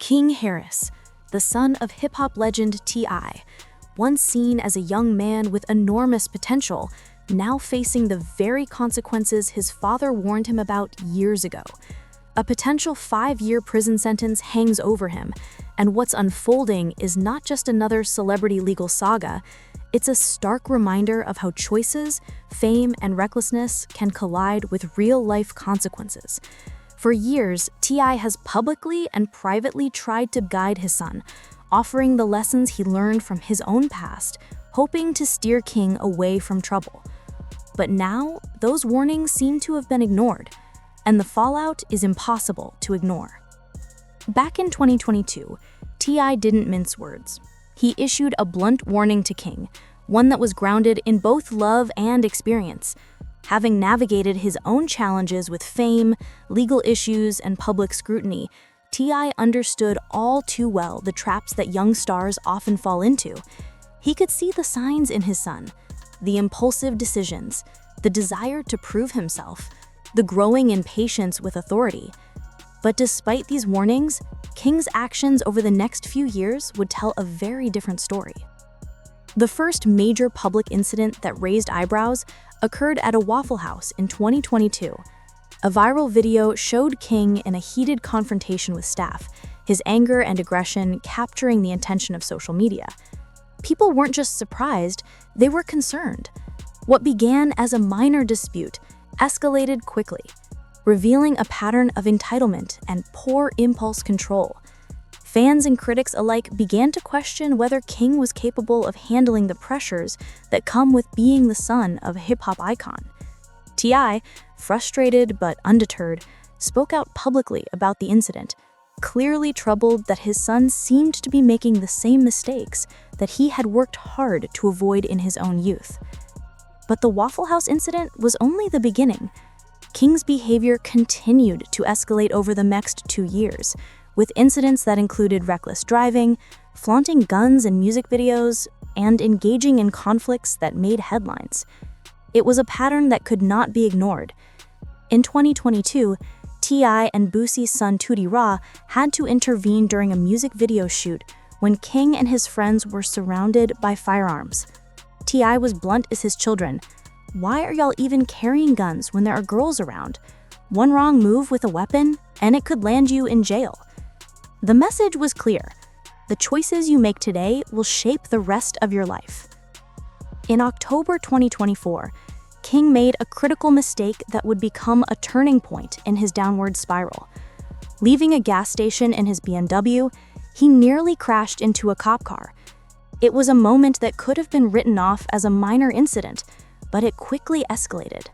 King Harris, the son of hip-hop legend T.I., once seen as a young man with enormous potential, now facing the very consequences his father warned him about years ago. A potential 5-year prison sentence hangs over him, and what's unfolding is not just another celebrity legal saga, it's a stark reminder of how choices, fame, and recklessness can collide with real-life consequences. For years, T.I. has publicly and privately tried to guide his son, offering the lessons he learned from his own past, hoping to steer King away from trouble. But now, those warnings seem to have been ignored, and the fallout is impossible to ignore. Back in 2022, T.I. didn't mince words. He issued a blunt warning to King, one that was grounded in both love and experience. Having navigated his own challenges with fame, legal issues, and public scrutiny, T.I. understood all too well the traps that young stars often fall into. He could see the signs in his son, the impulsive decisions, the desire to prove himself, the growing impatience with authority. But despite these warnings, King's actions over the next few years would tell a very different story. The first major public incident that raised eyebrows occurred at a Waffle House in 2022. A viral video showed King in a heated confrontation with staff, his anger and aggression capturing the attention of social media. People weren't just surprised, they were concerned. What began as a minor dispute escalated quickly, revealing a pattern of entitlement and poor impulse control. Fans and critics alike began to question whether King was capable of handling the pressures that come with being the son of a hip-hop icon. T.I., frustrated but undeterred, spoke out publicly about the incident, clearly troubled that his son seemed to be making the same mistakes that he had worked hard to avoid in his own youth. But the Waffle House incident was only the beginning. King's behavior continued to escalate over the next 2 years, with incidents that included reckless driving, flaunting guns in music videos, and engaging in conflicts that made headlines. It was a pattern that could not be ignored. In 2022, T.I. and Boosie's son Tootie Raw had to intervene during a music video shoot when King and his friends were surrounded by firearms. T.I. was blunt as his children. "Why are y'all even carrying guns when there are girls around? One wrong move with a weapon, and it could land you in jail." The message was clear. The choices you make today will shape the rest of your life. In October 2024, King made a critical mistake that would become a turning point in his downward spiral. Leaving a gas station in his BMW, he nearly crashed into a cop car. It was a moment that could have been written off as a minor incident, but it quickly escalated.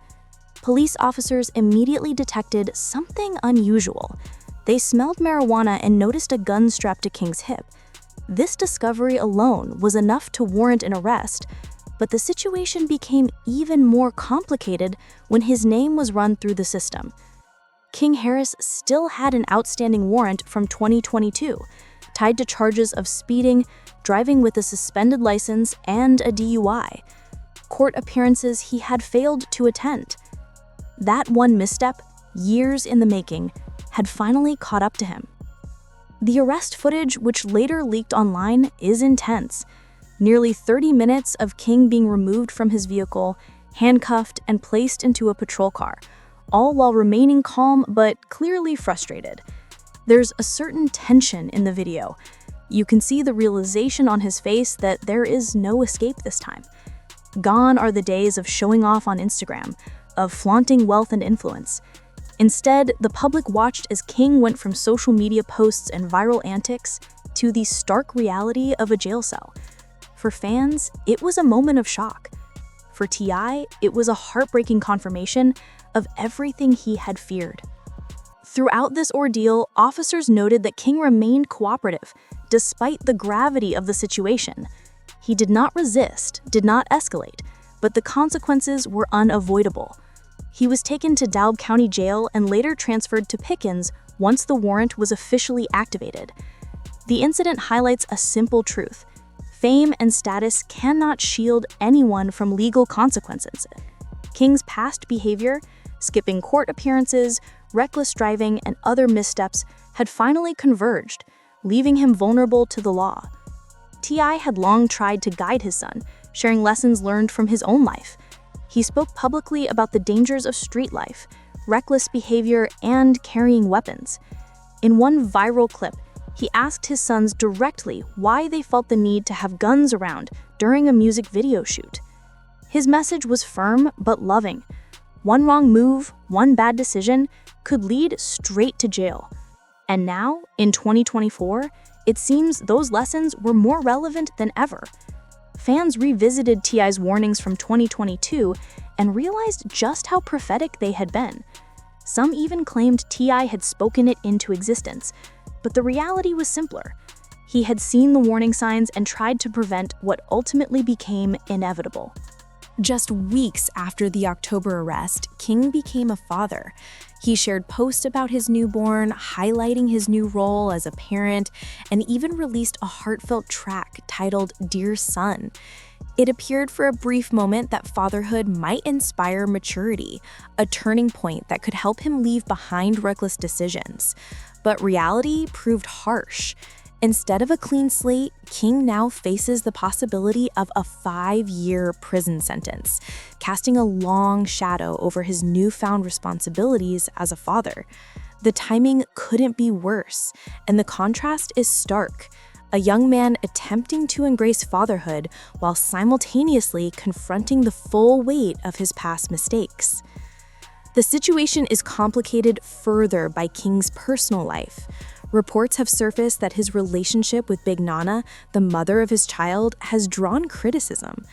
Police officers immediately detected something unusual. They smelled marijuana and noticed a gun strapped to King's hip. This discovery alone was enough to warrant an arrest, but the situation became even more complicated when his name was run through the system. King Harris still had an outstanding warrant from 2022, tied to charges of speeding, driving with a suspended license, and a DUI. Court appearances he had failed to attend. That one misstep, years in the making, had finally caught up to him. The arrest footage, which later leaked online, is intense. Nearly 30 minutes of King being removed from his vehicle, handcuffed, and placed into a patrol car, all while remaining calm but clearly frustrated. There's a certain tension in the video. You can see the realization on his face that there is no escape this time. Gone are the days of showing off on Instagram, of flaunting wealth and influence. Instead, the public watched as King went from social media posts and viral antics to the stark reality of a jail cell. For fans, it was a moment of shock. For T.I., it was a heartbreaking confirmation of everything he had feared. Throughout this ordeal, officers noted that King remained cooperative, despite the gravity of the situation. He did not resist, did not escalate, but the consequences were unavoidable. He was taken to Dalb County Jail and later transferred to Pickens once the warrant was officially activated. The incident highlights a simple truth. Fame and status cannot shield anyone from legal consequences. King's past behavior, skipping court appearances, reckless driving, and other missteps had finally converged, leaving him vulnerable to the law. T.I. had long tried to guide his son, sharing lessons learned from his own life. He spoke publicly about the dangers of street life, reckless behavior, and carrying weapons. In one viral clip, he asked his sons directly why they felt the need to have guns around during a music video shoot. His message was firm but loving. One wrong move, one bad decision, could lead straight to jail. And now, in 2024, it seems those lessons were more relevant than ever. Fans revisited T.I.'s warnings from 2022 and realized just how prophetic they had been. Some even claimed T.I. had spoken it into existence, but the reality was simpler. He had seen the warning signs and tried to prevent what ultimately became inevitable. Just weeks after the October arrest, King became a father. He shared posts about his newborn, highlighting his new role as a parent, and even released a heartfelt track titled "Dear Son." It appeared for a brief moment that fatherhood might inspire maturity, a turning point that could help him leave behind reckless decisions. But reality proved harsh. Instead of a clean slate, King now faces the possibility of a 5-year prison sentence, casting a long shadow over his newfound responsibilities as a father. The timing couldn't be worse, and the contrast is stark. A young man attempting to embrace fatherhood while simultaneously confronting the full weight of his past mistakes. The situation is complicated further by King's personal life. Reports have surfaced that his relationship with Big Nana, the mother of his child, has drawn criticism.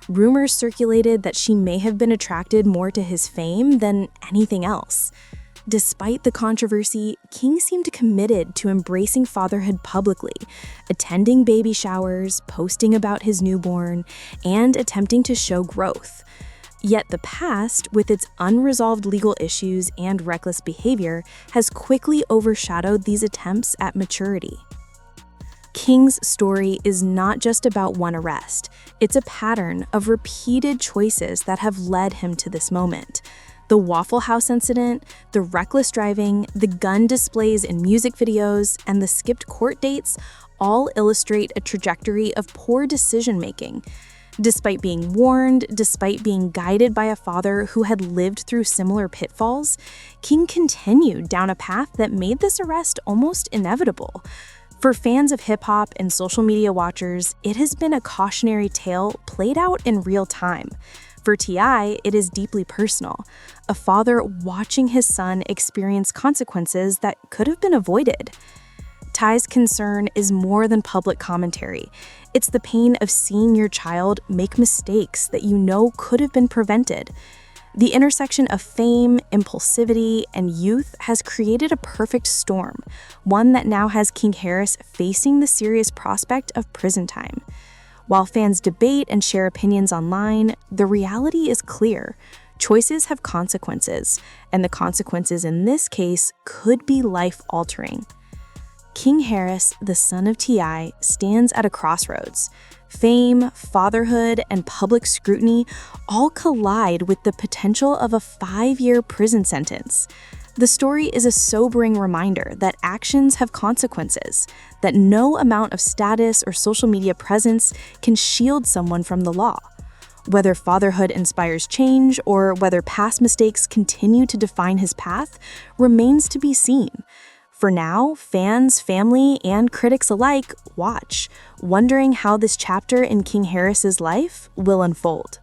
Rumors circulated that she may have been attracted more to his fame than anything else. Despite the controversy, King seemed committed to embracing fatherhood publicly, attending baby showers, posting about his newborn, and attempting to show growth. Yet the past, with its unresolved legal issues and reckless behavior, has quickly overshadowed these attempts at maturity. King's story is not just about one arrest. It's a pattern of repeated choices that have led him to this moment. The Waffle House incident, the reckless driving, the gun displays in music videos, and the skipped court dates all illustrate a trajectory of poor decision-making. Despite being warned, despite being guided by a father who had lived through similar pitfalls, King continued down a path that made this arrest almost inevitable. For fans of hip-hop and social media watchers, it has been a cautionary tale played out in real time. For T.I., it is deeply personal, a father watching his son experience consequences that could have been avoided. Ty's concern is more than public commentary. It's the pain of seeing your child make mistakes that you know could have been prevented. The intersection of fame, impulsivity, and youth has created a perfect storm, one that now has King Harris facing the serious prospect of prison time. While fans debate and share opinions online, the reality is clear. Choices have consequences, and the consequences in this case could be life-altering. King Harris, the son of T.I., stands at a crossroads. Fame, fatherhood, and public scrutiny all collide with the potential of a 5-year prison sentence. The story is a sobering reminder that actions have consequences, that no amount of status or social media presence can shield someone from the law. Whether fatherhood inspires change or whether past mistakes continue to define his path remains to be seen. For now, fans, family, and critics alike watch, wondering how this chapter in King Harris's life will unfold.